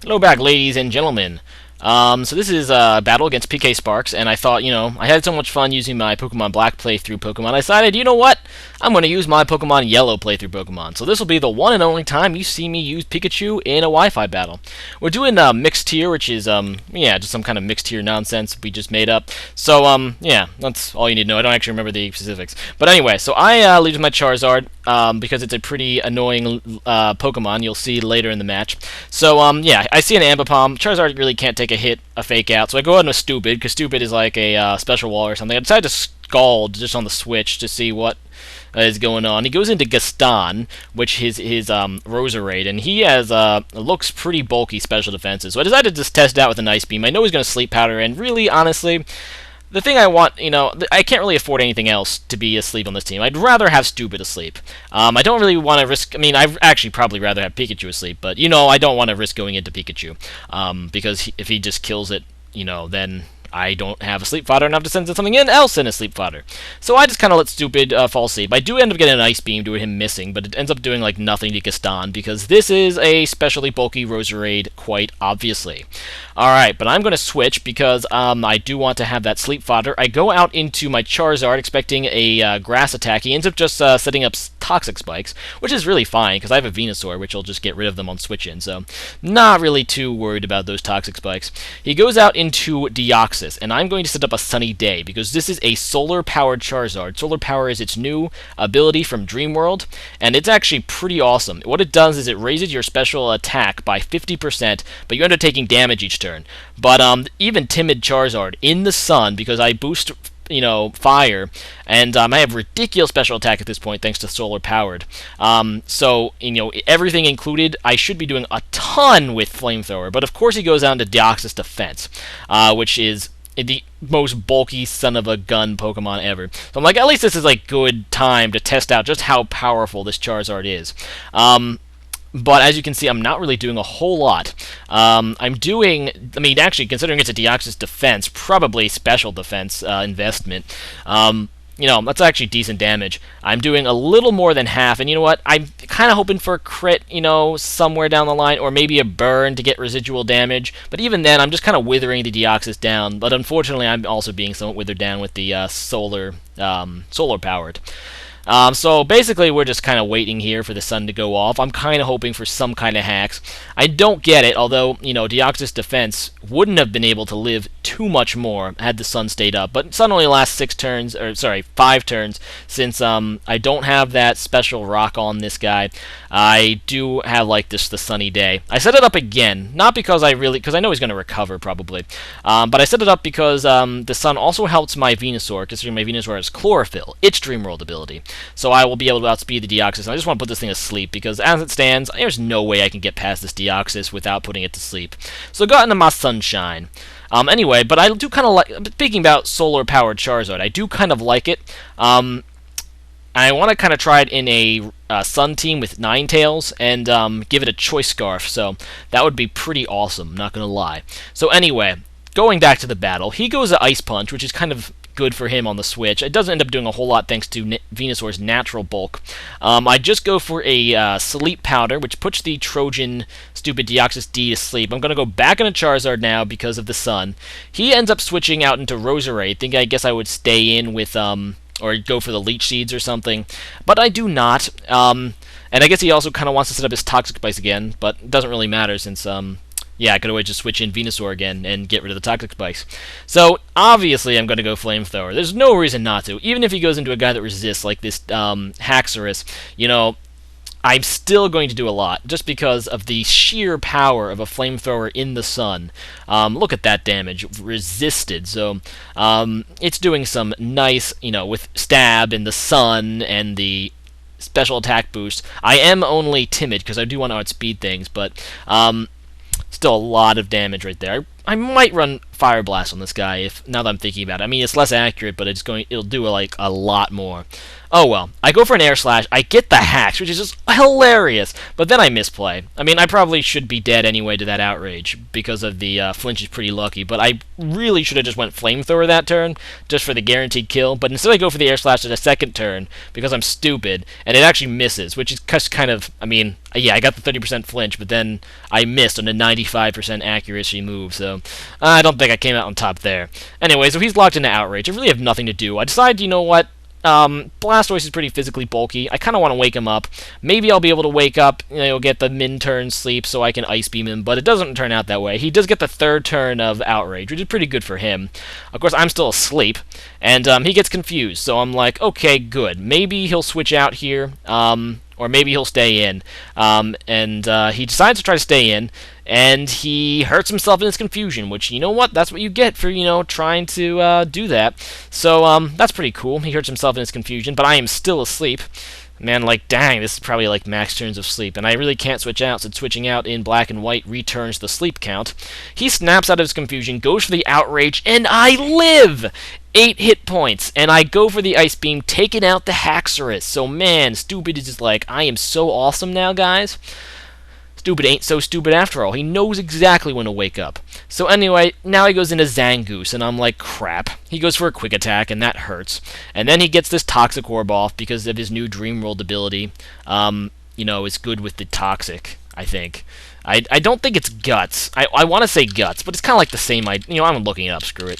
Hello back, ladies and gentlemen. So this is a battle against PKSparkxx, and I thought, I had so much fun using my Pokemon Black playthrough Pokemon, I decided, you know what? I'm going to use my Pokemon Yellow playthrough Pokemon. So this will be the one and only time you see me use Pikachu in a Wi-Fi battle. We're doing mixed tier, which is, just some kind of mixed tier nonsense we just made up. So, yeah, that's all you need to know. I don't actually remember the specifics. But anyway, so I lead with my Charizard, because it's a pretty annoying Pokemon. You'll see later in the match. So, yeah, I see an Ambipom. Charizard really can't take a hit, a fake out. So I go ahead and a Stupid, because Stupid is like a special wall or something. I decided to Scald just on the switch to see what is going on. He goes into Gaston, which is his Roserade, and he has looks pretty bulky special defenses. So I decided to just test it out with an Ice Beam. I know he's going to Sleep Powder, and really, honestly, the thing I want, I can't really afford anything else to be asleep on this team. I'd rather have Stupid asleep. I don't really want to risk, I'd actually probably rather have Pikachu asleep, but, I don't want to risk going into Pikachu, because if he just kills it, then I don't have a sleep fodder and I have to send something else in a sleep fodder. So I just kind of let Stupid fall asleep. I do end up getting an Ice Beam due to him missing, but it ends up doing like nothing to Gaston because this is a specially bulky Roserade, quite obviously. Alright, but I'm going to switch because I do want to have that sleep fodder. I go out into my Charizard expecting a grass attack. He ends up just setting up Toxic Spikes, which is really fine because I have a Venusaur, which will just get rid of them on switch-in, so not really too worried about those Toxic Spikes. He goes out into Deoxys, and I'm going to set up a Sunny Day because this is a solar-powered Charizard. Solar Power is its new ability from Dream World, and it's actually pretty awesome. What it does is it raises your special attack by 50%, but you end up taking damage each turn. But even timid Charizard in the sun, because I boost fire, and I have ridiculous special attack at this point thanks to solar powered. So everything included, I should be doing a ton with flamethrower, but of course he goes down to Deoxys defense, which is the most bulky son of a gun Pokemon ever. So I'm like, at least this is like good time to test out just how powerful this Charizard is. But as you can see, I'm not really doing a whole lot. I'm doing, actually, considering it's a Deoxys defense, probably special defense investment. That's actually decent damage. I'm doing a little more than half, and you know what? I'm kind of hoping for a crit, somewhere down the line, or maybe a burn to get residual damage. But even then, I'm just kind of withering the Deoxys down. But unfortunately, I'm also being somewhat withered down with the solar powered. So basically, we're just kind of waiting here for the sun to go off. I'm kind of hoping for some kind of hacks. I don't get it, although, Deoxys defense wouldn't have been able to live too much more had the sun stayed up. But sun only lasts 5 turns, since I don't have that special rock on this guy. I do have, the sunny day. I set it up again, not because because I know he's going to recover, probably. But I set it up because the sun also helps my Venusaur, considering my Venusaur has Chlorophyll, its Dream World ability. So I will be able to outspeed the Deoxys. And I just want to put this thing to sleep, because as it stands, there's no way I can get past this Deoxys without putting it to sleep. So got into my Sunshine. Anyway, but I do kind of like, speaking about solar-powered Charizard, I do kind of like it. I want to kind of try it in a Sun team with Ninetales and give it a Choice Scarf, so that would be pretty awesome, not going to lie. So anyway, going back to the battle, he goes to Ice Punch, which is kind of good for him on the switch. It doesn't end up doing a whole lot thanks to Venusaur's natural bulk. I just go for a Sleep Powder, which puts the Trojan stupid Deoxys-d to sleep. I'm going to go back into Charizard now because of the sun. He ends up switching out into Roserade, thinking I guess I would stay in with, or go for the Leech Seeds or something, but I do not. And I guess he also kind of wants to set up his Toxic Spikes again, but it doesn't really matter since, yeah, I could always just switch in Venusaur again and get rid of the Toxic Spikes. So, obviously, I'm going to go Flamethrower. There's no reason not to. Even if he goes into a guy that resists, like this Haxorus, I'm still going to do a lot, just because of the sheer power of a Flamethrower in the sun. Look at that damage, resisted. So, it's doing some nice, with Stab and the sun and the special attack boost. I am only timid, because I do want to outspeed things, but, still a lot of damage right there. I might run Fire Blast on this guy. If now that I'm thinking about it, I mean it's less accurate, but it'll do like a lot more. Oh well, I go for an Air Slash, I get the hacks, which is just hilarious, but then I misplay. I mean, I probably should be dead anyway to that Outrage, because of the flinch is pretty lucky, but I really should have just went Flamethrower that turn, just for the guaranteed kill, but instead I go for the Air Slash at a second turn, because I'm stupid, and it actually misses, which is kind of, I mean, yeah, I got the 30% flinch, but then I missed on a 95% accuracy move, so I don't think I came out on top there. Anyway, so he's locked into Outrage. I really have nothing to do. I decided, you know what? Blastoise is pretty physically bulky. I kind of want to wake him up. Maybe I'll be able to wake up, get the min-turn sleep so I can Ice Beam him, but it doesn't turn out that way. He does get the third turn of Outrage, which is pretty good for him. Of course, I'm still asleep, and he gets confused, so I'm like, okay, good. Maybe he'll switch out here, or maybe he'll stay in. He decides to try to stay in, and he hurts himself in his confusion, which, you know what, that's what you get for, trying to do that. So, that's pretty cool. He hurts himself in his confusion, but I am still asleep. Man, like, dang, this is probably like max turns of sleep, and I really can't switch out, since switching out in black and white returns the sleep count. He snaps out of his confusion, goes for the Outrage, and I live! 8 hit points, and I go for the Ice Beam, taking out the Haxorus. So, man, Stupid is just like, I am so awesome now, guys. Stupid ain't so stupid after all. He knows exactly when to wake up. So anyway, now he goes into Zangoose, and I'm like, crap. He goes for a Quick Attack, and that hurts. And then he gets this Toxic Orb off because of his new Dream World ability. Is good with the Toxic, I think. I don't think it's Guts. I want to say Guts, but it's kind of like the same idea. I'm looking it up, screw it.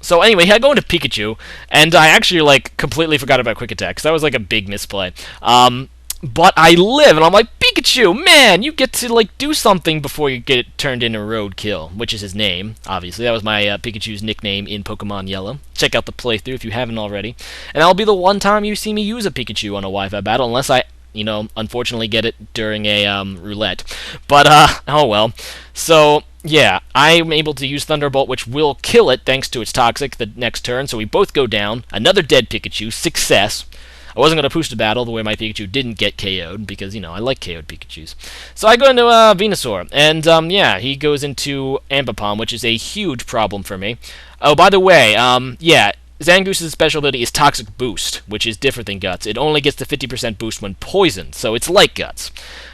So anyway, I go into Pikachu, and I actually, like, completely forgot about Quick Attack, because that was, like, a big misplay. But I live, and I'm like, Pikachu, man, you get to, like, do something before you get turned into Roadkill, which is his name, obviously. That was my Pikachu's nickname in Pokemon Yellow. Check out the playthrough if you haven't already. And that'll be the one time you see me use a Pikachu on a Wi-Fi battle, unless I, unfortunately get it during a roulette. But, oh well. So, yeah, I'm able to use Thunderbolt, which will kill it thanks to its Toxic the next turn, so we both go down. Another dead Pikachu. Success. I wasn't going to push the battle the way my Pikachu didn't get KO'd, because, I like KO'd Pikachus. So I go into Venusaur, and, yeah, he goes into Ambipom, which is a huge problem for me. Oh, by the way, yeah, Zangoose's special ability is Toxic Boost, which is different than Guts. It only gets the 50% boost when poisoned, so it's like Guts.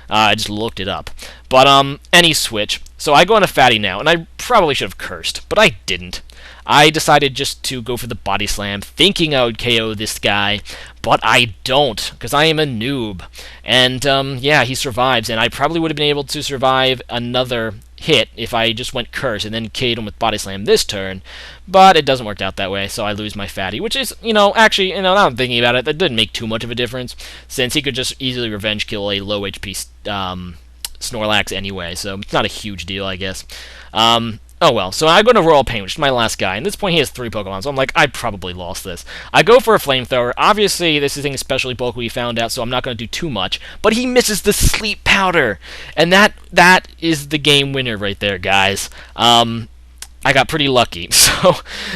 I just looked it up. But, any switch. So I go on a Fatty now, and I probably should have cursed, but I didn't. I decided just to go for the Body Slam, thinking I would KO this guy, but I don't, because I am a noob. And, yeah, he survives, and I probably would have been able to survive another hit if I just went Curse and then KO'd him with Body Slam this turn, but it doesn't work out that way, so I lose my Fatty, which is, actually, now I'm thinking about it, that didn't make too much of a difference, since he could just easily revenge kill a low HP, Snorlax anyway, so it's not a huge deal, I guess. Oh well, so I go to Royal Pain, which is my last guy, and at this point he has 3 Pokemon, so I'm like, I probably lost this. I go for a Flamethrower. Obviously, this is especially bulky, we found out, so I'm not going to do too much, but he misses the Sleep Powder, and that is the game winner right there, guys. I got pretty lucky, so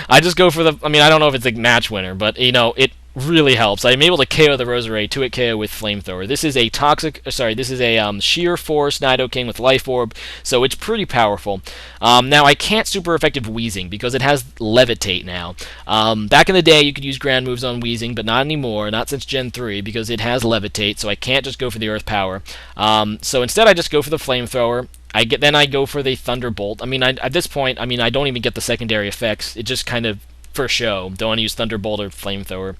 I just go for the, I don't know if it's a match winner, but, it really helps. I'm able to KO the Roserade, 2-hit KO with Flamethrower. This is a Sheer Force Nidoking with Life Orb, so it's pretty powerful. Now, I can't super effective Weezing, because it has Levitate now. Back in the day, you could use ground moves on Weezing, but not anymore, not since Gen 3, because it has Levitate, so I can't just go for the Earth Power. So instead, I just go for the Flamethrower. Then I go for the Thunderbolt. At this point, I don't even get the secondary effects. It just kind of for show. Don't want to use Thunderbolt or Flamethrower.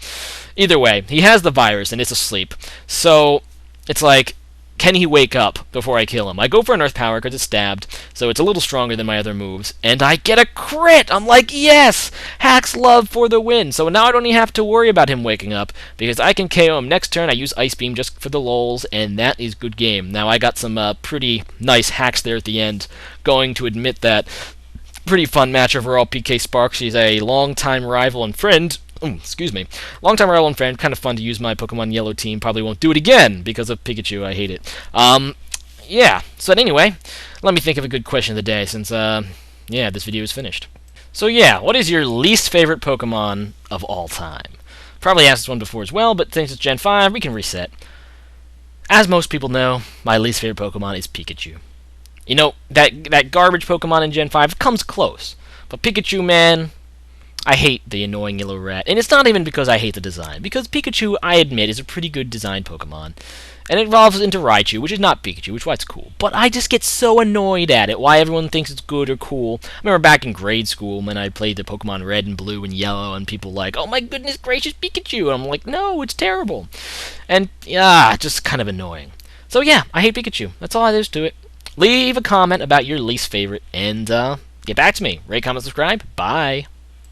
Either way, he has the virus and it's asleep. So it's like, can he wake up before I kill him? I go for an Earth Power because it's stabbed, so it's a little stronger than my other moves, and I get a crit! I'm like, yes! Hack's Love for the win! So now I don't even have to worry about him waking up, because I can KO him next turn. I use Ice Beam just for the lols, and that is good game. Now I got some pretty nice hacks there at the end, going to admit that. Pretty fun match overall. PKSparkxx, she's a long-time rival and friend. Excuse me. Long-time rival and friend. Kind of fun to use my Pokemon Yellow team. Probably won't do it again because of Pikachu. I hate it. Yeah. So anyway, let me think of a good question of the day since, yeah, this video is finished. So yeah, what is your least favorite Pokemon of all time? Probably asked this one before as well, but since it's Gen 5, we can reset. As most people know, my least favorite Pokemon is Pikachu. You know, that garbage Pokemon in Gen 5 comes close. But Pikachu, man, I hate the annoying yellow rat. And it's not even because I hate the design. Because Pikachu, I admit, is a pretty good designed Pokemon. And it evolves into Raichu, which is not Pikachu, which is why it's cool. But I just get so annoyed at it, why everyone thinks it's good or cool. I remember back in grade school when I played the Pokemon Red and Blue and Yellow, and people like, oh my goodness gracious, Pikachu! And I'm like, no, it's terrible. And, yeah, just kind of annoying. So yeah, I hate Pikachu. That's all there is to it. Leave a comment about your least favorite, and get back to me. Rate, comment, subscribe. Bye.